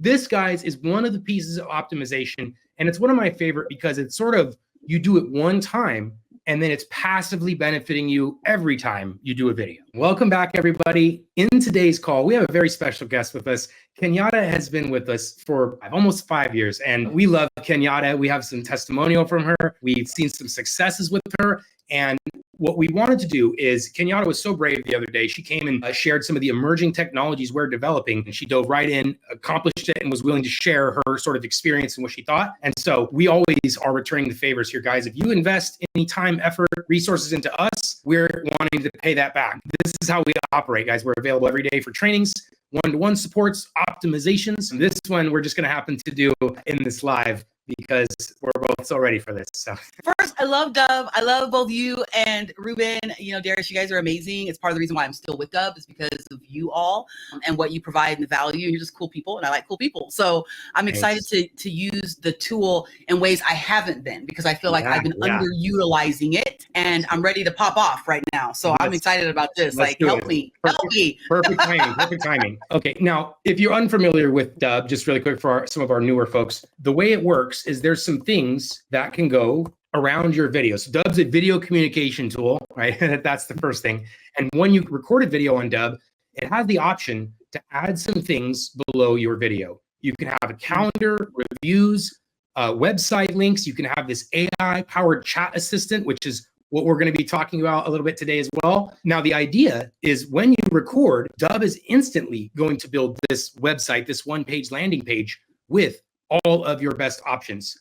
This, guys, is one of the pieces of optimization, and it's one of my favorite because it's sort of, you do it one time, and then it's passively benefiting you every time you do a video. Welcome back, everybody. In today's call, we have a very special guest with us. Kenyatta has been with us for almost 5 years, and we love Kenyatta. We have some testimonial from her. We've seen some successes with her, and what we wanted to do is, Kenyatta was so brave the other day. She came and shared some of the emerging technologies we're developing, and she dove right in, accomplished it, and was willing to share her sort of experience and what she thought. And so we always are returning the favors here, guys. If you invest any time, effort, resources into us, we're wanting to pay that back. This is how we operate, guys. We're available every day for trainings, one-to-one supports, optimizations. And this one we're just going to happen to do in this live because we're both so ready for this. So first, I love Dubb. I love both you and Ruben. You know, Darius, you guys are amazing. It's part of the reason why I'm still with Dubb is because of you all and what you provide and the value. You're just cool people, and I like cool people. So I'm excited to use the tool in ways I haven't been, because I feel like I've been underutilizing it, and I'm ready to pop off right now. So I'm excited about this. Like, help me. Perfect timing. Perfect timing. Okay, now, if you're unfamiliar with Dubb, just really quick for some of our newer folks, the way it works is there's some things that can go around your video. So Dubb's a video communication tool, right? That's the first thing. And when you record a video on Dubb, it has the option to add some things below your video. You can have a calendar, reviews, website links. You can have this AI-powered chat assistant, which is what we're going to be talking about a little bit today as well. Now, the idea is when you record, Dubb is instantly going to build this website, this one-page landing page with all of your best options.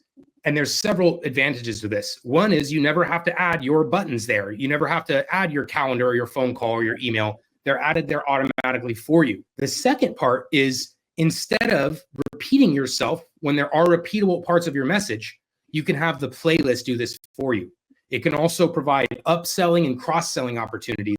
And there's several advantages to this. One is you never have to add your buttons there. You never have to add your calendar or your phone call or your email. They're added there automatically for you. The second part is, instead of repeating yourself when there are repeatable parts of your message, you can have the playlist do this for you. It can also provide upselling and cross-selling opportunities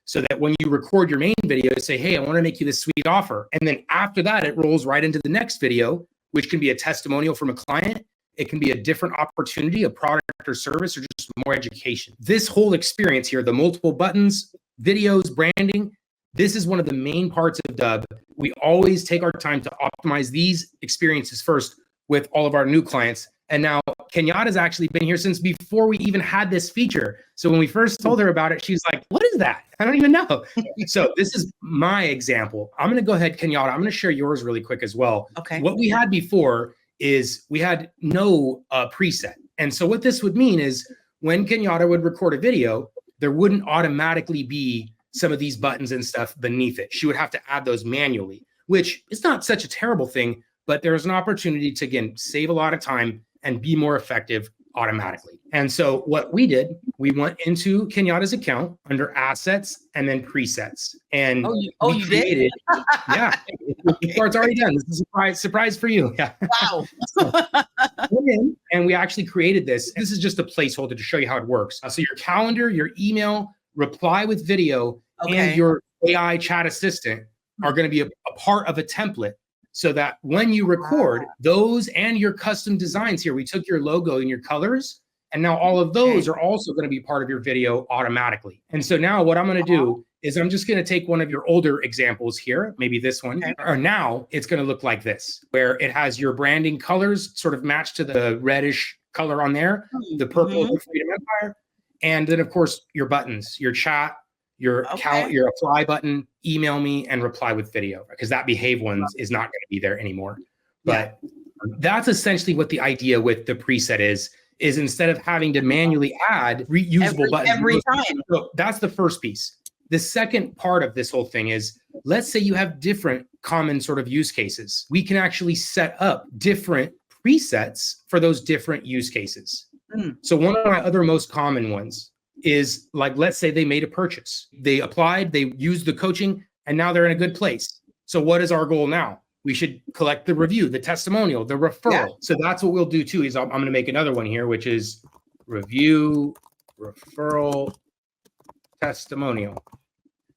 so that when you record your main video, say, hey, I want to make you this sweet offer. And then after that, it rolls right into the next video, which can be a testimonial from a client. It can be a different opportunity, a product or service, or just more education. This whole experience here, the multiple buttons, videos, branding, this is one of the main parts of Dubb. We always take our time to optimize these experiences first with all of our new clients. And now Kenyatta's actually been here since before we even had this feature. So when we first told her about it, she's like, what is that? I don't even know. So this is my example. I'm going to go ahead, Kenyatta. I'm going to share yours really quick as well. Okay. What we had before is we had no preset. And so what this would mean is when Kenyatta would record a video, there wouldn't automatically be some of these buttons and stuff beneath it. She would have to add those manually, which is not such a terrible thing, but there's an opportunity to, again, save a lot of time and be more effective automatically. And so what we did, we went into Kenyatta's account under assets and then presets. And you created, did? Yeah, the part's already done. This is a surprise for you. Yeah. Wow. And we actually created this. This is just a placeholder to show you how it works. So your calendar, your email, reply with video, and your AI chat assistant are going to be a part of a template, so that when you record those and your custom designs here, we took your logo and your colors, and now all of those are also going to be part of your video automatically. And so now what I'm going to do is I'm just going to take one of your older examples here, maybe this one, or now it's going to look like this, where it has your branding colors sort of matched to the reddish color on there, the purple of the Freedom Empire, and then of course your buttons, your chat, your your apply button, email me, and reply with video, because that behave one is not going to be there anymore. But that's essentially what the idea with the preset is instead of having to manually add reusable buttons every time. So that's the first piece. The second part of this whole thing is, let's say you have different common sort of use cases. We can actually set up different presets for those different use cases. So one of my other most common ones is, like, let's say they made a purchase. They applied, they used the coaching, and now they're in a good place. So what is our goal now? We should collect the review, the testimonial, the referral. Yeah. So that's what we'll do too, is I'm going to make another one here, which is review, referral, testimonial.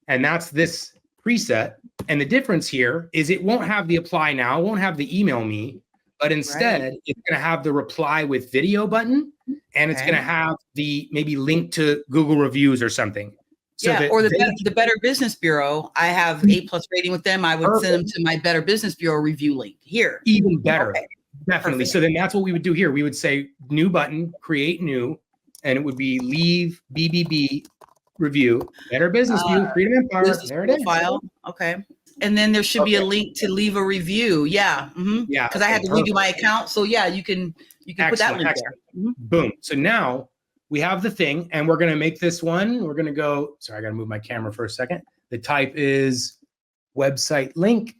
And that's this preset. And the difference here is it won't have the apply now, it won't have the email me, but instead it's going to have the reply with video button, and it's going to have the maybe link to Google reviews or something. So yeah, that or they, the Better Business Bureau. I have A+ rating with them. I would send them to my Better Business Bureau review link here. even better. Okay, Definitely. perfect. So then that's what we would do here. We would say new button, create new, and it would be leave BBB review, Better Business View, Freedom Empire. Business There it is. profile. Okay. And then there should be a link to leave a review. Yeah. Yeah. Because I had to redo my account. So yeah, you can put that link there. Boom. So now we have the thing, and we're going to make this one. We're going to go. Sorry, I got to move my camera for a second. The type is website link,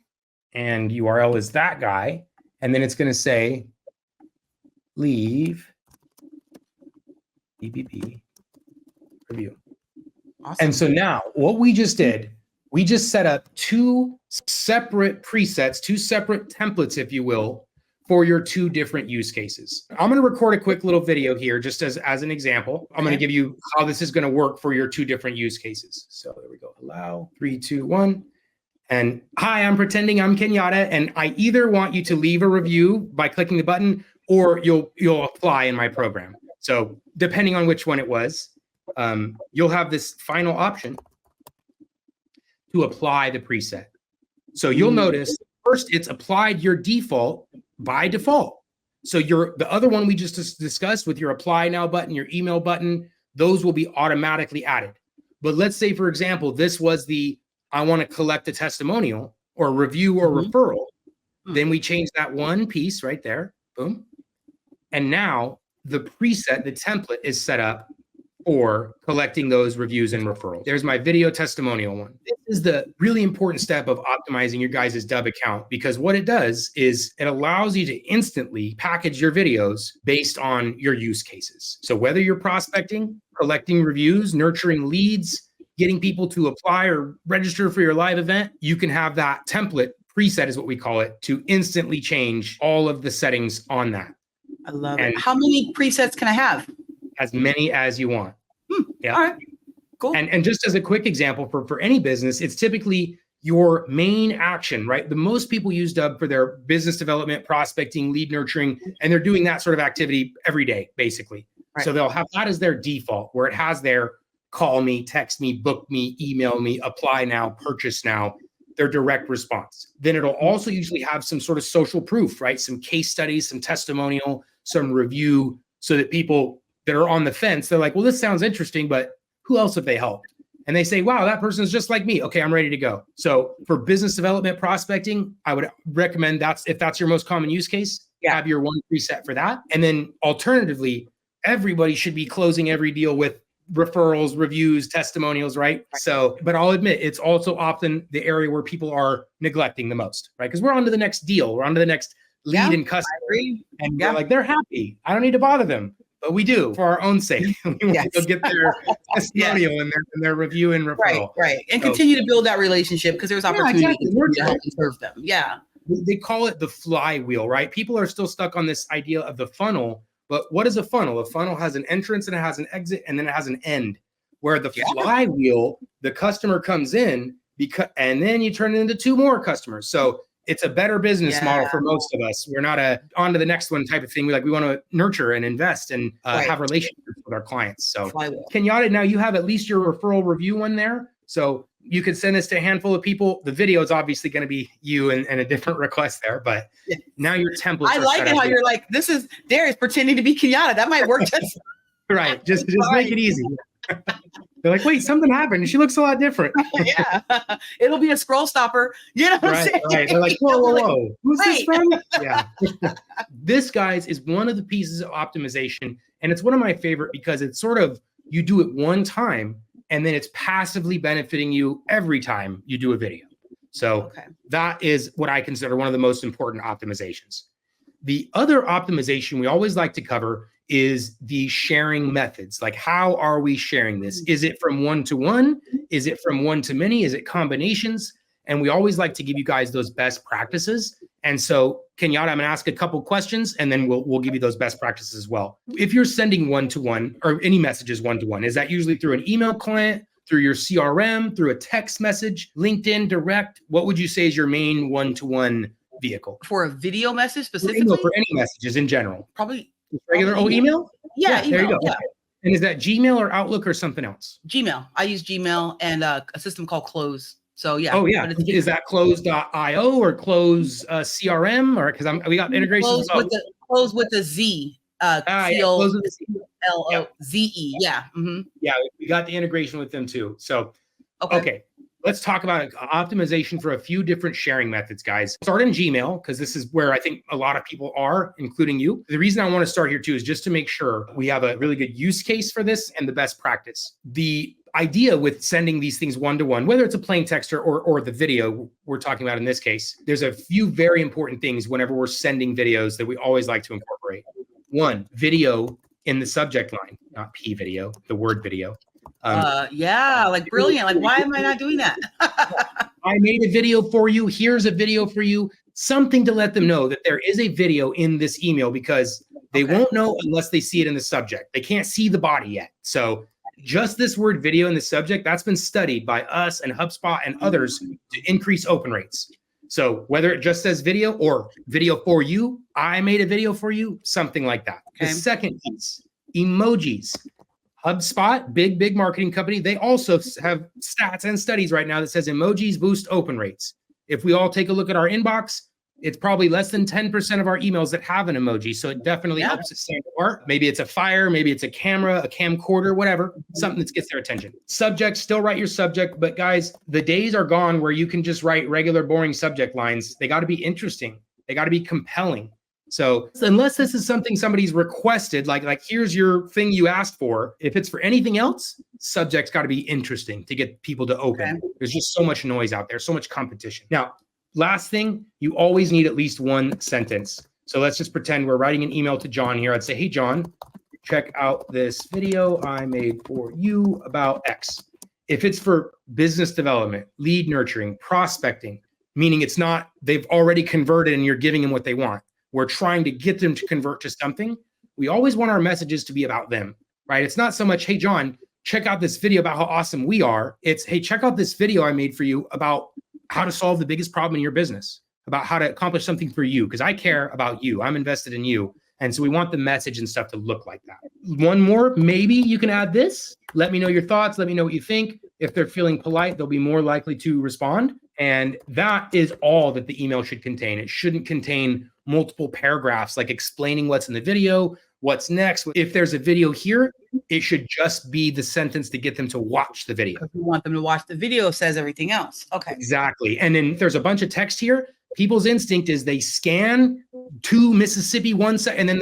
and URL is that guy. And then it's going to say leave BBB review. Awesome. And so now what we just did, we just set up two separate presets, two separate templates, if you will, for your two different use cases. I'm going to record a quick little video here just as an example. I'm going to give you how this is going to work for your two different use cases. So there we go. Allow 3, 2, 1. And hi, I'm pretending I'm Kenyatta, and I either want you to leave a review by clicking the button, or you'll apply in my program. So depending on which one it was, you'll have this final option to apply the preset. So you'll notice first it's applied your default by default. So the other one we just discussed with your apply now button, your email button, those will be automatically added. But let's say, for example, this was the I want to collect a testimonial or review or referral. Then we change that one piece right there. Boom. And now the preset, the template is set up for collecting those reviews and referrals. There's my video testimonial one. This is the really important step of optimizing your guys' Dubb account, because what it does is it allows you to instantly package your videos based on your use cases. So whether you're prospecting, collecting reviews, nurturing leads, getting people to apply or register for your live event, you can have that template preset is what we call it to instantly change all of the settings on that. I love it. How many presets can I have? As many as you want. Yeah. All right. Cool. And just as a quick example for any business, it's typically your main action, right? The most people use Dubb for their business development, prospecting, lead nurturing, and they're doing that sort of activity every day, basically. Right. So they'll have that as their default, where it has their call me, text me, book me, email me, apply now, purchase now, their direct response. Then it'll also usually have some sort of social proof, right? Some case studies, some testimonial, some review, so that people that are on the fence, they're like, well, this sounds interesting, but who else have they helped? And they say, wow, that person's just like me. Okay, I'm ready to go. So for business development prospecting, I would recommend if that's your most common use case, have your one preset for that. And then alternatively, everybody should be closing every deal with referrals, reviews, testimonials, right? So, but I'll admit, it's also often the area where people are neglecting the most, right? Because we're on to the next deal. We're on to the next lead and customer. And they're like, they're happy. I don't need to bother them. But we do for our own sake. We want to get their testimonial and their review and referral. Right. And continue to build that relationship, because there's opportunity to help and serve them. Yeah. They call it the flywheel, right? People are still stuck on this idea of the funnel. But what is a funnel? A funnel has an entrance and it has an exit, and then it has an end. Where the flywheel, the customer comes in, and then you turn it into 2 more customers. So it's a better business model for most of us. We're not on to the next one type of thing. We want to nurture and invest and have relationships with our clients. So Kenyatta, now you have at least your referral review one there. So you could send this to a handful of people. The video is obviously going to be you and a different request there, but now your template. I like it how you're like, this is Darius pretending to be Kenyatta. That might work just right. Just make it easy. They're like, wait, something happened. She looks a lot different. Yeah. It'll be a scroll stopper. You know what I'm saying? Right. They're like, whoa. Who's this from? Yeah. This, guys, is one of the pieces of optimization. And it's one of my favorite, because it's sort of, you do it one time and then it's passively benefiting you every time you do a video. So that is what I consider one of the most important optimizations. The other optimization we always like to cover is the sharing methods. Like, how are we sharing this? Is it from one to one? Is it from one to many? Is it combinations? And we always like to give you guys those best practices. And so, Kenyatta, I'm gonna ask a couple questions and then we'll give you those best practices as well. If you're sending one-to-one or any messages one-to-one, is that usually through an email client, through your CRM, through a text message, LinkedIn direct? What would you say is your main one-to-one vehicle? For a video message specifically? For any messages in general. Probably regular old email? Yeah, email. There you go. Yeah. And is that Gmail or Outlook or something else? Gmail. I use Gmail and a system called Close. So yeah. Oh yeah. Is that close.io or close CRM or because we got integrations close with the Z. Close with the Z. CLOZE. Yeah. Mm-hmm. Yeah, we got the integration with them too. So okay. Let's talk about optimization for a few different sharing methods, guys. Start in Gmail, because this is where I think a lot of people are, including you. The reason I want to start here too is just to make sure we have a really good use case for this and the best practice. The idea with sending these things one-to-one, whether it's a plain text or the video we're talking about in this case, there's a few very important things whenever we're sending videos that we always like to incorporate. One, video in the subject line, not P video, the word video. Yeah, like brilliant. Like, why am I not doing that? I made a video for you. Here's a video for you. Something to let them know that there is a video in this email, because they won't know unless they see it in the subject. They can't see the body yet. So just this word video in the subject, that's been studied by us and HubSpot and others to increase open rates. So whether it just says video or video for you, I made a video for you, something like that. The second piece, emojis. HubSpot, big marketing company, they also have stats and studies right now that says emojis boost open rates. If we all take a look at our inbox, it's probably less than 10% of our emails that have an emoji. So it definitely helps it stand apart. Maybe it's a fire, maybe it's a camera, a camcorder, whatever, something that gets their attention. Subject, still write your subject. But guys, the days are gone where you can just write regular boring subject lines. They got to be interesting. They got to be compelling. So unless this is something somebody's requested, like here's your thing you asked for, if it's for anything else, subject's got to be interesting to get people to open. There's just so much noise out there, so much competition. Now, last thing, you always need at least one sentence. So let's just pretend we're writing an email to John here. I'd say, hey, John, check out this video I made for you about X. If it's for business development, lead nurturing, prospecting, meaning it's not, they've already converted and you're giving them what they want. We're trying to get them to convert to something. We always want our messages to be about them, right? It's not so much, hey, John, check out this video about how awesome we are. It's, hey, check out this video I made for you about how to solve the biggest problem in your business, about how to accomplish something for you, because I care about you. I'm invested in you. And so we want the message and stuff to look like that. One more, maybe you can add this. Let me know your thoughts. Let me know what you think. If they're feeling polite, they'll be more likely to respond. And that is all that the email should contain. It shouldn't contain multiple paragraphs, like explaining what's in the video, what's next. If there's a video here, it should just be the sentence to get them to watch the video. If you want them to watch the video, says everything else. Okay. Exactly. And then if there's a bunch of text here, people's instinct is they scan to Mississippi one side, and then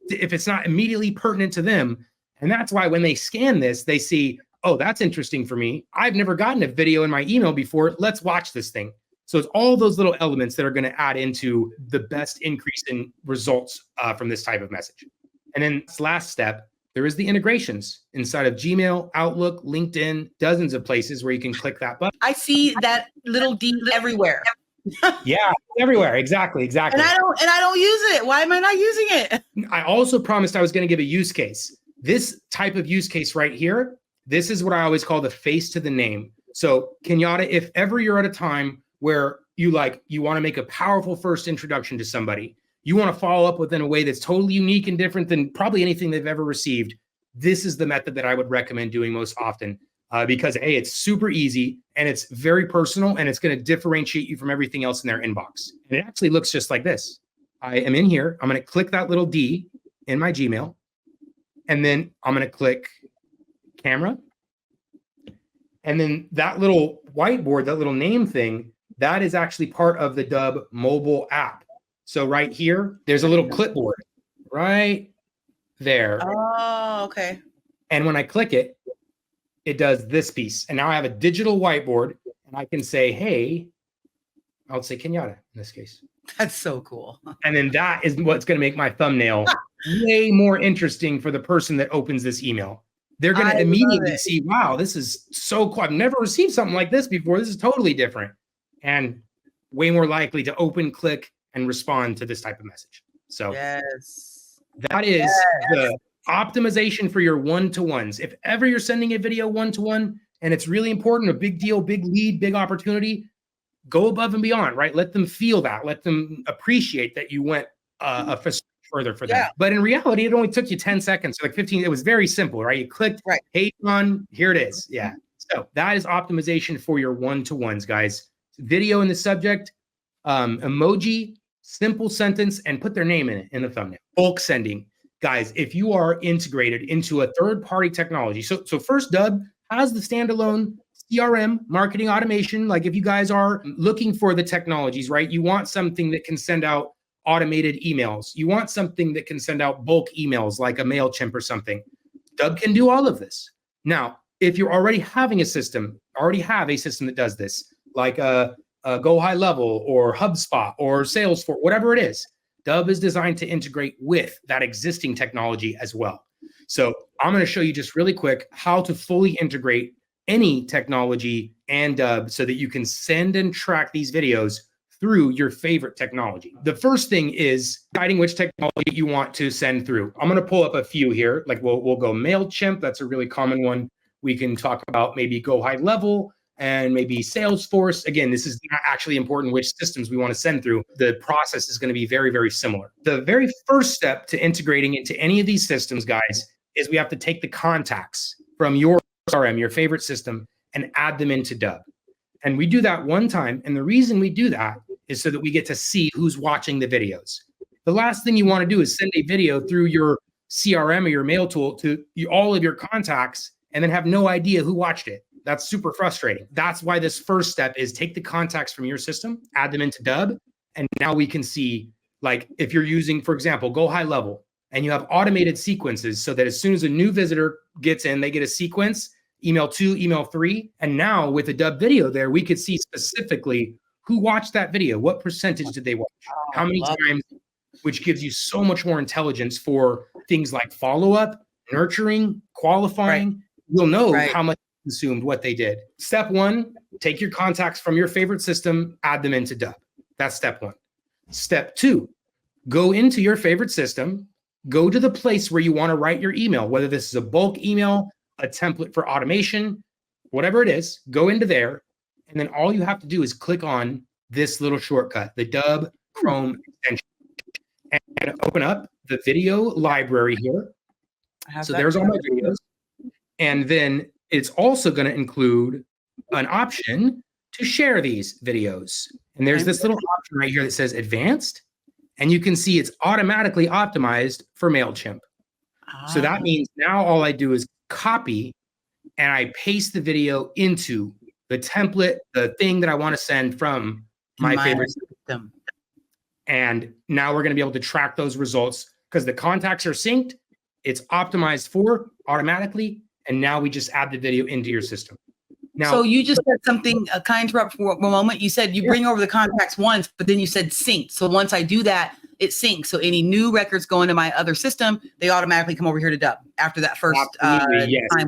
if it's not immediately pertinent to them, and that's why when they scan this, they see, oh, that's interesting for me. I've never gotten a video in my email before. Let's watch this thing. So it's all those little elements that are going to add into the best increase in results from this type of message. And then this last step, there is the integrations inside of Gmail, Outlook, LinkedIn, dozens of places where you can click that button. I see that little D everywhere. Yeah, everywhere. Exactly. And I don't use it. Why am I not using it? I also promised I was going to give a use case. This type of use case right here, this is what I always call the face to the name. So Kenyatta, if ever you're at a time where you want to make a powerful first introduction to somebody, you want to follow up with in a way that's totally unique and different than probably anything they've ever received, this is the method that I would recommend doing most often because A, it's super easy and it's very personal and it's going to differentiate you from everything else in their inbox. And it actually looks just like this. I am in here. I'm going to click that little D in my Gmail, and then I'm going to click camera. And then that little whiteboard, that little name thing, that is actually part of the Dubb mobile app. So right here, there's a little clipboard right there. Oh, okay. And when I click it, it does this piece. And now I have a digital whiteboard and I can say, hey, I'll say Kenyatta in this case. That's so cool. And then that is what's going to make my thumbnail way more interesting for the person that opens this email. They're going to immediately see, wow, this is so cool. I've never received something like this before. This is totally different. And way more likely to open, click, and respond to this type of message. So yes, that is the optimization for your one-to-ones. If ever you're sending a video one-to-one and it's really important, a big deal, big lead, big opportunity, go above and beyond, right? Let them feel that. Let them appreciate that you went a further for them. But in reality, it only took you 10 seconds, like 15. It was very simple, right? You clicked, hey, on, here it is. Yeah. So that is optimization for your one-to-ones, guys. Video in the subject, emoji, simple sentence, and put their name in it in the thumbnail. Bulk sending. Guys, if you are integrated into a third-party technology, so first, Dubb has the standalone CRM, marketing automation. Like if you guys are looking for the technologies, right? You want something that can send out automated emails. You want something that can send out bulk emails like a MailChimp or something. Dubb can do all of this. Now, if you're already having a system, that does this, like a Go High Level or HubSpot or Salesforce, whatever it is, Dubb is designed to integrate with that existing technology as well. So I'm going to show you just really quick how to fully integrate any technology and Dubb so that you can send and track these videos through your favorite technology. The first thing is deciding which technology you want to send through. I'm going to pull up a few here. Like we'll go MailChimp. That's a really common one. We can talk about maybe Go High Level and maybe Salesforce. Again, this is not actually important which systems we want to send through. The process is going to be very, very similar. The very first step to integrating into any of these systems, guys, is we have to take the contacts from your CRM, your favorite system, and add them into Dubb. And we do that one time. And the reason we do that is so that we get to see who's watching the videos. The last thing you want to do is send a video through your CRM or your mail tool to all of your contacts and then have no idea who watched it. That's super frustrating. That's why this first step is take the contacts from your system, add them into Dubb, and now we can see, like if you're using, for example, Go High Level, and you have automated sequences so that as soon as a new visitor gets in, they get a sequence, email 2, email 3, and now with a Dubb video there, we could see specifically who watched that video, what percentage did they watch, how many times, which gives you so much more intelligence for things like follow-up, nurturing, qualifying. You'll know how much consumed, what they did. Step 1, take your contacts from your favorite system, add them into Dubb. That's step 1. Step 2, go into your favorite system, go to the place where you want to write your email, whether this is a bulk email, a template for automation, whatever it is, go into there. And then all you have to do is click on this little shortcut, the Dubb Chrome extension, and open up the video library here. So there's all my videos. And then it's also going to include an option to share these videos. And there's this little option right here that says advanced. And you can see it's automatically optimized for MailChimp. So that means now all I do is copy and I paste the video into the template, the thing that I want to send from my favorite system. And now we're going to be able to track those results because the contacts are synced. It's optimized for automatically. And now we just add the video into your system. Now, so you just said something, can I interrupt for a moment? You said you bring over the contacts once, but then you said sync. So once I do that, it syncs. So any new records go into my other system, they automatically come over here to Dubb after that first time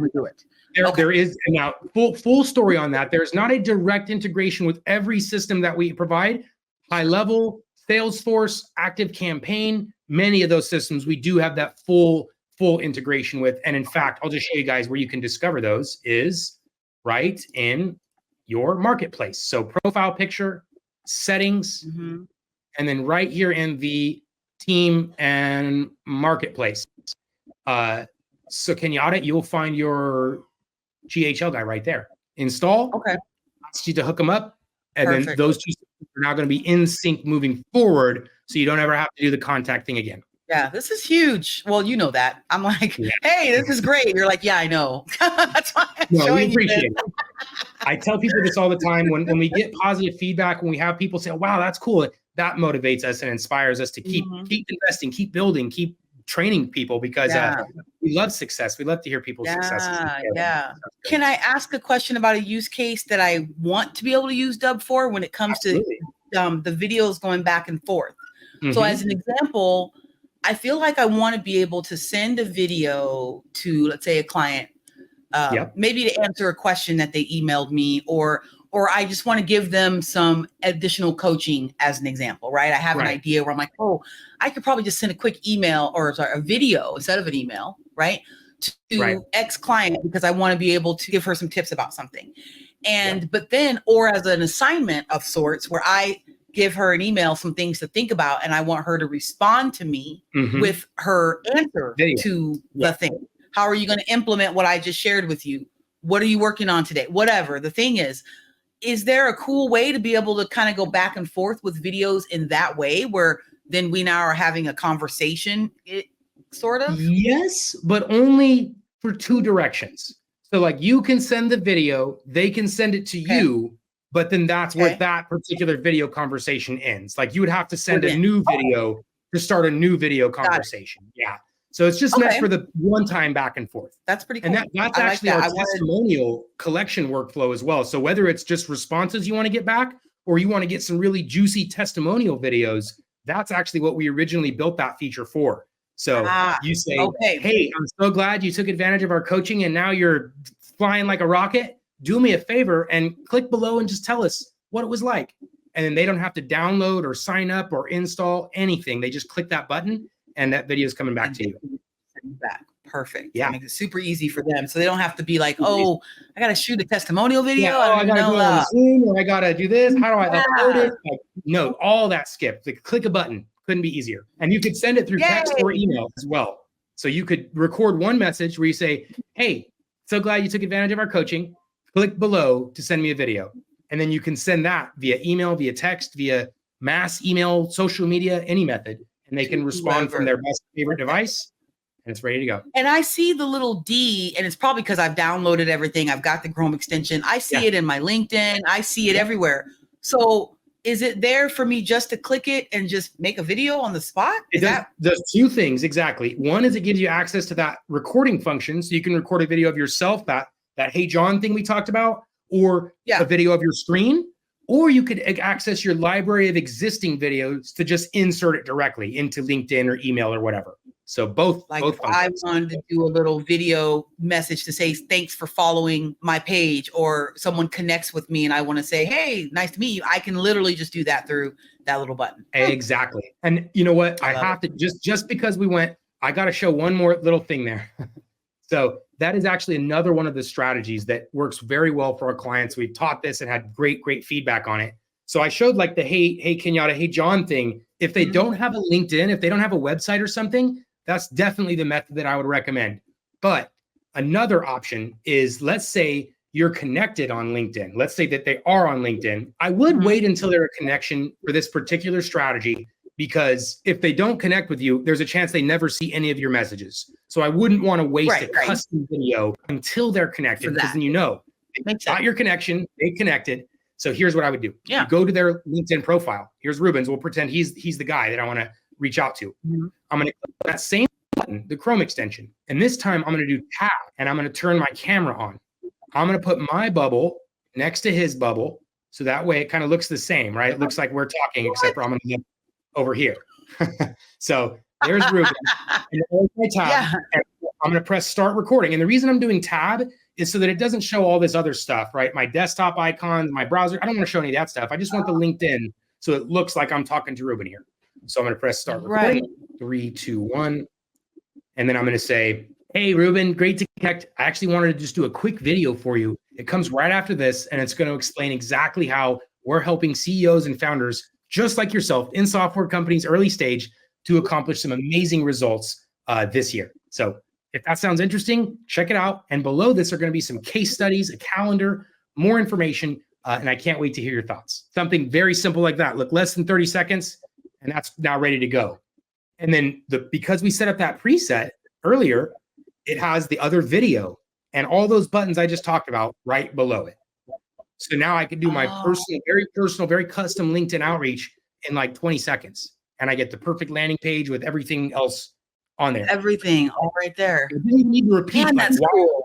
we do it. There is now full story on that. There's not a direct integration with every system that we provide. High Level, Salesforce, Active Campaign, many of those systems, we do have that full integration with. And in fact, I'll just show you guys where you can discover those is right in your marketplace. So profile picture, settings, and then right here in the team and marketplace. So Kenyatta, you'll find your GHL guy right there. Install. Okay. Ask you to hook them up. And then those two are now going to be in sync moving forward. So you don't ever have to do the contact thing again. Yeah, this is huge. Well, you know that. I'm like, hey, this is great. You're like, yeah, I know. That's why I'm showing we appreciate it. I tell people this all the time. When we get positive feedback, when we have people say, oh, wow, that's cool, that motivates us and inspires us to keep investing, keep building, keep training people because we love success. We love to hear people's successes. Yeah. Can I ask a question about a use case that I want to be able to use Dubb for when it comes to the videos going back and forth? So as an example, I feel like I want to be able to send a video to, let's say, a client, maybe to answer a question that they emailed me, or I just want to give them some additional coaching as an example, right? I have an idea where I'm like, oh, I could probably just send a quick email or a video instead of an email, right? To X client because I want to be able to give her some tips about something. And, but then, or as an assignment of sorts where I give her an email, some things to think about, and I want her to respond to me Mhm. with her answer Video. to Yeah. the thing. How are you going to implement what I just shared with you? What are you working on today? Whatever. The thing is there a cool way to be able to kind of go back and forth with videos in that way where then we now are having a conversation, sort of? Yes, but only for two directions. So like you can send the video, they can send it to Okay. you, but then that's where Okay. that particular video conversation ends. Like you would have to send a Brilliant. new video to start a new video Got it. conversation. Yeah. So it's just meant Okay. for the one time back and forth. That's pretty cool. And that's I like actually that. our testimonial collection workflow as well. So whether it's just responses you want to get back, or you want to get some really juicy testimonial videos, that's actually what we originally built that feature for. So you say, okay. hey, I'm so glad you took advantage of our coaching and now you're flying like a rocket. Do me a favor and click below and just tell us what it was like. And then they don't have to download or sign up or install anything. They just click that button and that video is coming back to you. Back. Perfect. Yeah. That makes it super easy for them. So they don't have to be like, oh, I got to shoot a testimonial video. Yeah, I got to do it on Zoom, or I got to do this. How do I upload it? Like, no, all that skip. Like, click a button. Couldn't be easier. And you could send it through text or email as well. So you could record one message where you say, hey, so glad you took advantage of our coaching. Click below to send me a video. And then you can send that via email, via text, via mass email, social media, any method. And they can respond from their best favorite device. And it's ready to go. And I see the little D, and it's probably because I've downloaded everything. I've got the Chrome extension. I see it in my LinkedIn. I see it everywhere. So is it there for me just to click it and just make a video on the spot? Does two things, exactly. One is it gives you access to that recording function. So you can record a video of yourself, that Hey John thing we talked about, or a video of your screen. Or you could access your library of existing videos to just insert it directly into LinkedIn or email or whatever. So both. Like both if I wanted to do a little video message to say, thanks for following my page, or someone connects with me and I want to say, hey, nice to meet you. I can literally just do that through that little button. Exactly. And you know what? I have to just because we went, I got to show one more little thing there. So that is actually another one of the strategies that works very well for our clients. We've taught this and had great feedback on it. So I showed like the hey Kenyatta, hey John thing. If they don't have a LinkedIn, if they don't have a website or something, that's definitely the method that I would recommend. But another option is, let's say you're connected on LinkedIn. Let's say that they are on LinkedIn. I would wait until they're a connection for this particular strategy, because if they don't connect with you, there's a chance they never see any of your messages. So I wouldn't want to waste a custom video until they're connected, because then they got your connection, they connected. So here's what I would do. You go to their LinkedIn profile. Here's Ruben's. We'll pretend he's the guy that I want to reach out to. I'm going to click that same button, the Chrome extension. And this time I'm going to do tab, and I'm going to turn my camera on. I'm going to put my bubble next to his bubble. So that way it kind of looks the same, right? It looks like we're talking, except for I'm going to look over here. So there's Ruben. And there's my tab. And I'm going to press start recording. And the reason I'm doing tab is so that it doesn't show all this other stuff, right? My desktop icons, my browser. I don't want to show any of that stuff. I just want the LinkedIn so it looks like I'm talking to Ruben here. So I'm going to press start recording. 3, 2, 1. And then I'm going to say, hey, Ruben, great to connect. I actually wanted to just do a quick video for you. It comes right after this, and it's going to explain exactly how we're helping CEOs and founders just like yourself in software companies, early stage, to accomplish some amazing results this year. So if that sounds interesting, check it out. And below this are going to be some case studies, a calendar, more information, and I can't wait to hear your thoughts. Something very simple like that. Look, less than 30 seconds, and that's now ready to go. And then because we set up that preset earlier, it has the other video and all those buttons I just talked about right below it. So now I can do my personal, very custom LinkedIn outreach in like 20 seconds. And I get the perfect landing page with everything else on there. Everything all right there. I didn't even need to repeat. Man, that's cool.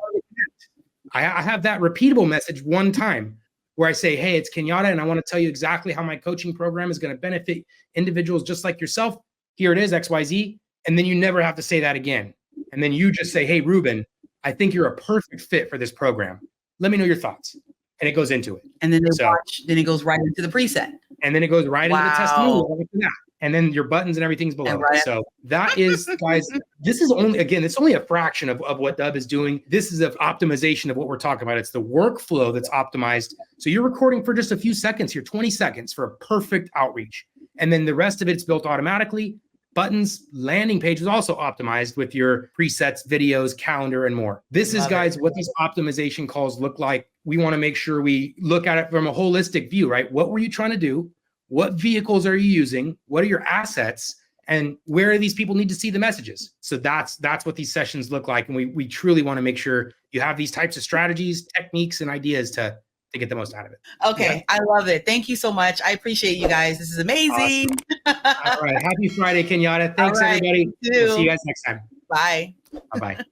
I have that repeatable message one time where I say, hey, it's Kenyatta, and I want to tell you exactly how my coaching program is going to benefit individuals just like yourself. Here it is, XYZ. And then you never have to say that again. And then you just say, hey, Ruben, I think you're a perfect fit for this program. Let me know your thoughts. And it goes into it. And then then it goes right into the preset. And then it goes right into the testimonial after that. and then your buttons and everything's below. Right. So that is, guys, this is only, again, it's only a fraction of what Dubb is doing. This is an optimization of what we're talking about. It's the workflow that's optimized. So you're recording for just a few seconds here, 20 seconds for a perfect outreach. And then the rest of it's built automatically. Buttons, landing page is also optimized with your presets, videos, calendar, and more. This is, guys, what these optimization calls look like. We want to make sure we look at it from a holistic view, right? What were you trying to do? What vehicles are you using? What are your assets? And where do these people need to see the messages? So that's what these sessions look like. And we truly want to make sure you have these types of strategies, techniques, and ideas to get the most out of it. Okay. Yeah. I love it. Thank you so much. I appreciate you guys. This is amazing. Awesome. All right. Happy Friday, Kenyatta. Thanks, everybody. We'll see you guys next time. Bye. Bye-bye.